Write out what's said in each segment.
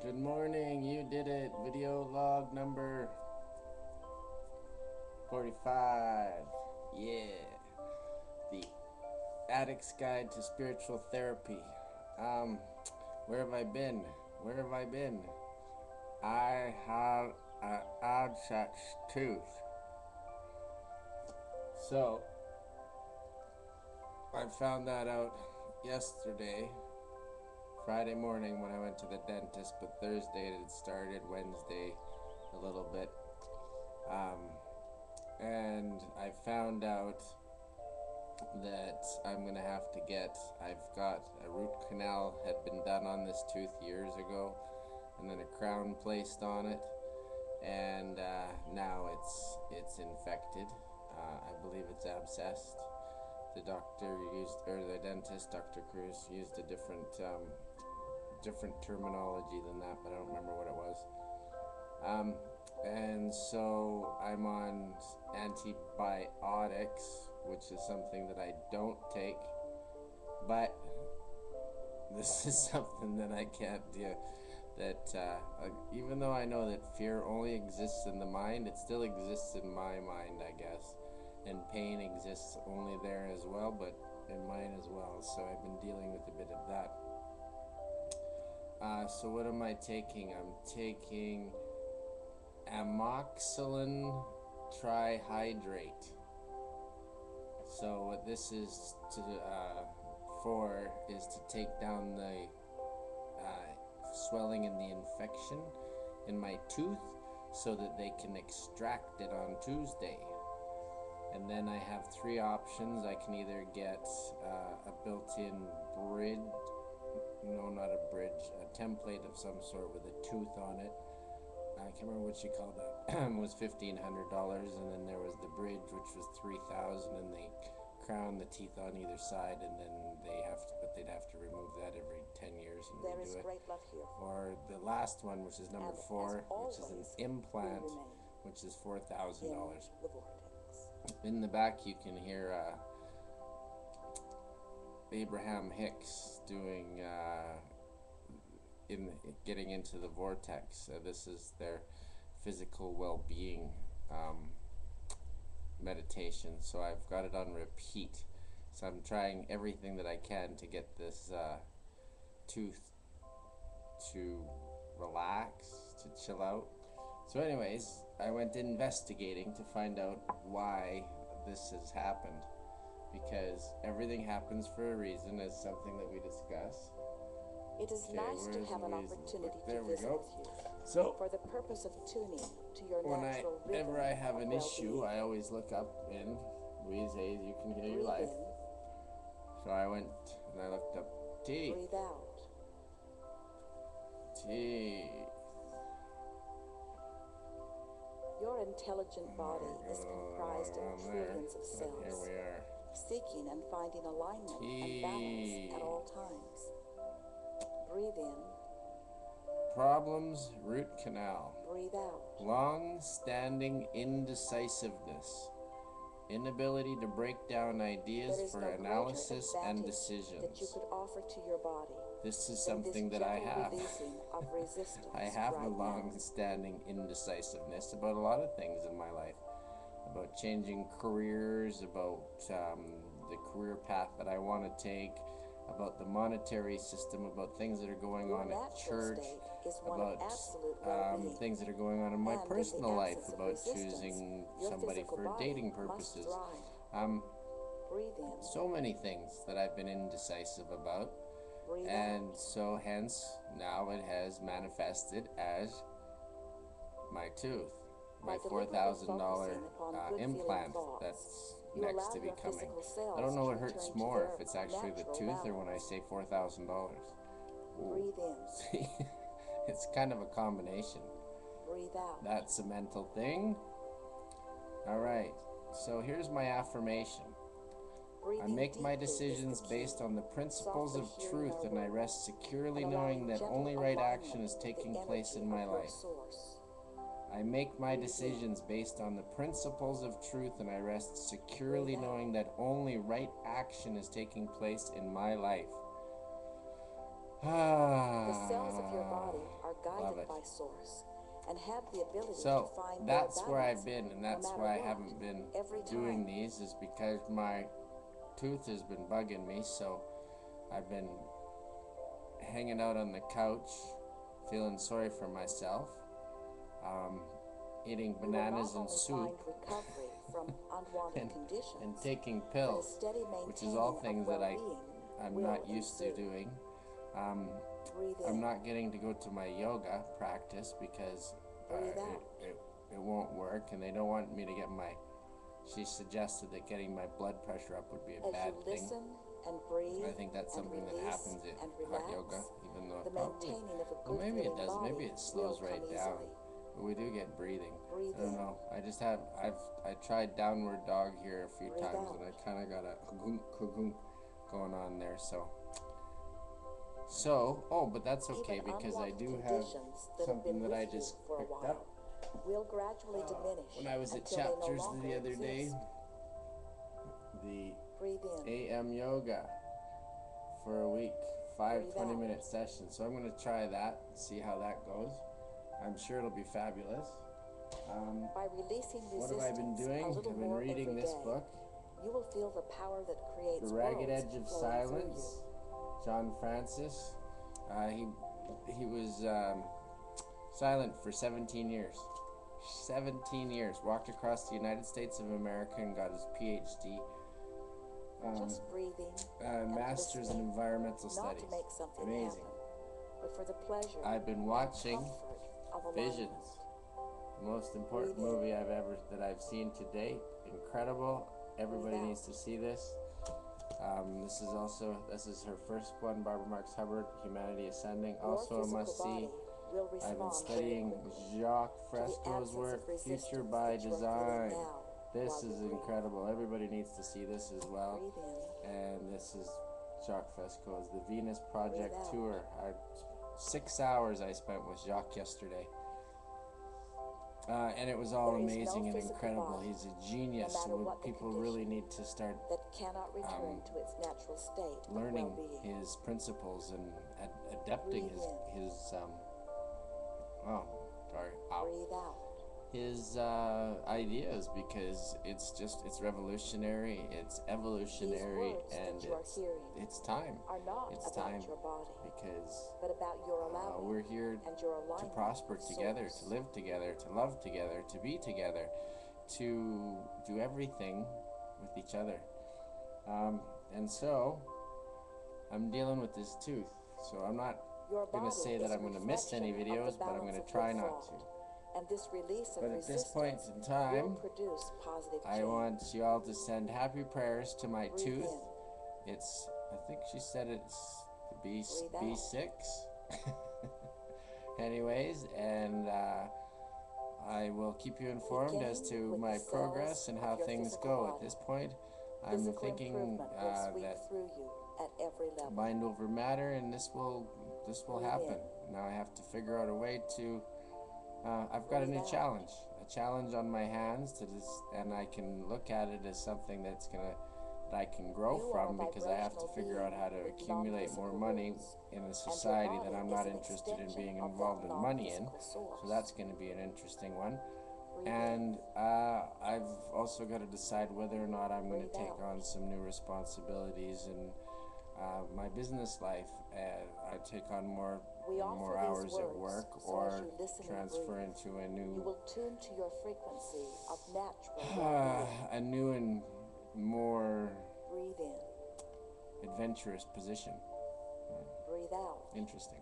Good morning, you did it. Video log number 45. Yeah. The Addict's Guide to Spiritual Therapy. Where have I been? Where have I been? I have an Addcits tooth. So, I found that out yesterday, Friday morning when I went to the dentist, but Thursday it started, Wednesday a little bit. And I found out that I'm gonna have to I've got a root canal had been done on this tooth years ago, and then a crown placed on it, and now it's infected. I believe it's abscessed. The dentist, Dr. Cruz, used a different terminology than that, but I don't remember what it was. And so I'm on antibiotics, which is something that I don't take, but this is something that I can't do. Even though I know that fear only exists in the mind, it still exists in my mind, I guess, and pain exists only there as well, but in mine as well. So I've been dealing with a bit of that. So what am I taking? I'm taking amoxicillin trihydrate. So what this is for is to take down the swelling and the infection in my tooth so that they can extract it on Tuesday. And then I have three options. I can either get a built-in bridge, no, not a bridge, a template of some sort with a tooth on it. I can't remember what she called that. It was $1,500, and then there was the bridge, which was $3,000, and they crown the teeth on either side, and then they'd have to remove that every 10 years and there is redo it. great love here. Or the last one, which is number 4, which is an implant, which is $4,000. In the back, you can hear Abraham Hicks doing getting into the vortex. This is their physical well-being meditation. So I've got it on repeat. So I'm trying everything that I can to get this tooth to relax, to chill out. So anyways, I went investigating to find out why this has happened, because everything happens for a reason, as something that we discuss. It is nice to have an opportunity to visit with you. So, for the purpose of tuning to your natural rhythm. Whenever I have an issue, I always look up in Louise Hayes, You Can Heal Your Life. So I went and I looked up teeth. Breathe out. Teeth. Your intelligent body is comprised of trillions of cells. Here we are. Seeking and finding alignment and balance at all times. Breathe in. Problems, root canal. Breathe out. Long-standing indecisiveness. Inability to break down ideas for analysis and decisions. That you could offer to your body. This is something that I have. Of resistance I have a long-standing indecisiveness about a lot of things in my life. About changing careers, about the career path that I want to take, about the monetary system, about things that are going on at church, about things that are going on in my personal life, about choosing somebody for dating purposes. So many things that I've been indecisive about, and so hence now it has manifested as my tooth, my $4,000 implant that's next to be coming. I don't know what hurts more, if it's actually the tooth or when I say $4,000. Breathe in. See, it's kind of a combination. Breathe out. That's a mental thing. All right, so here's my affirmation. I make my decisions based on the principles of truth, and I rest securely knowing that only right action is taking place in my life. I make my decisions based on the principles of truth, and I rest securely knowing that only right action is taking place in my life. The cells of your body are guided love it. by source and have the ability So to find that's your where balance I've been, and no that's matter why I what, haven't been every doing time. these, is because my tooth has been bugging me. So I've been hanging out on the couch, feeling sorry for myself, eating bananas and soup, Recovery from unwanted and, conditions, and taking but a pills, steady which is all maintaining things of that well-being I'm will not used to ensue. doing. Breathe I'm in. not getting to go to my yoga practice because Breathe out. it won't work, and they don't want me to get my. She suggested that getting my blood pressure up would be a As bad you thing. listen and breathe I think that's and something that release happens at and hot relax, yoga, even though the maintaining of a well, good maybe it feeling does. body Maybe it slows will right come down. easily. But we do get breathing. Breathe I don't in. know. I tried downward dog here a few Breathe times, out. and I kind of got a hugunk going on there. So, but that's okay Even because I unwanted do have conditions that have something been that I with you just for a picked while up will gradually diminish when I was at until they no Chapters longer the other day. exist. The Breathe in. AM yoga for a week, 5 Breathe 20-minute sessions. So I'm going to try that, see how that goes. I'm sure it'll be fabulous. By releasing What resistance have I been doing? a little I've been more reading every this day, book, you will feel the power that creates The Ragged worlds Edge of flowing through Silence, John Francis. He was silent for 17 years. 17 years. Walked across the United States of America and got his PhD. Just breathing, and Master's in listening, Environmental not Studies. to make something Amazing. happen, but for the pleasure I've been and watching comfort of Visions, alignment. the most important Breathe in. movie that I've seen to date. Incredible. Everybody Breathe needs out. to see this. This is her first one, Barbara Marx Hubbard, Humanity Ascending. Your Also a physical must see. body will I've been respond studying very quickly Jacques to the Fresco's absence work, of resistance Future by that you are Design. feeling now This while you is breathe. incredible. Everybody needs to see this as well. Breathe in. And this is Jacques Fresco's The Venus Project Breathe out. Tour. 6 hours I spent with Jacques yesterday. And it was all There is no amazing and physical incredible. body, He's a genius. no matter So what the people condition, really need to start that cannot return to its natural state of learning well-being. his principles and adapting Breathe his Breathe out. his ideas, because it's revolutionary, it's evolutionary, These words and that you are hearing it's time. are not It's about time your body, because but about your allowing we're here and your to alignment prosper with together, source. to live together, to love together, to be together, to do everything with each other. And so I'm dealing with this tooth. So I'm not Your going to body say that is a I'm going to miss any reflection of the videos, but I'm going balance to of try your not to. thought. And this release of But at this point resistance in time, will produce positive I change. want you all to send happy prayers to my Breathe tooth. in. It's, I think she said it's the Breathe out. B6. Anyways, and I will keep you informed as to Beginning with my the cells progress and of how your things physical go. At body, this point, I'm Physical thinking improvement will sweep that through you at every level. mind over matter, and this will Breathe happen. in. Now I have to figure out a way to. I've got a Breathe new out. challenge on my hands and I can look at it as something that I can grow You are from, a because I have to vibrational figure out being how to with accumulate more non-physical money roots, in a and your society that body I'm is not an interested in extension being of involved that in money in. non-physical source. So that's going to be an interesting one. Breathe in. And I've also got to decide whether or not I'm going to Breathe take out. on some new responsibilities in my business life. I take on more We offer more these hours at words, work, so or as you listen and transfer breathe, into a you new will tune to your frequency of natural well-being. a new and more Breathe in. adventurous position. Breathe out. Interesting.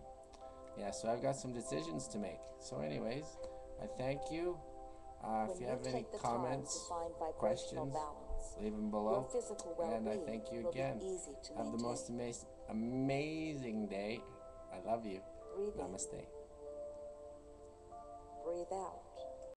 Yeah, so I've got some decisions to make. So anyways, I thank you. If When you have any take the comments, time to find vibrational questions, balance, leave them your below. physical And I well-being thank you will again. be easy to Have the maintain. most amazing day. I love you. Breathe in. Namaste. Breathe out.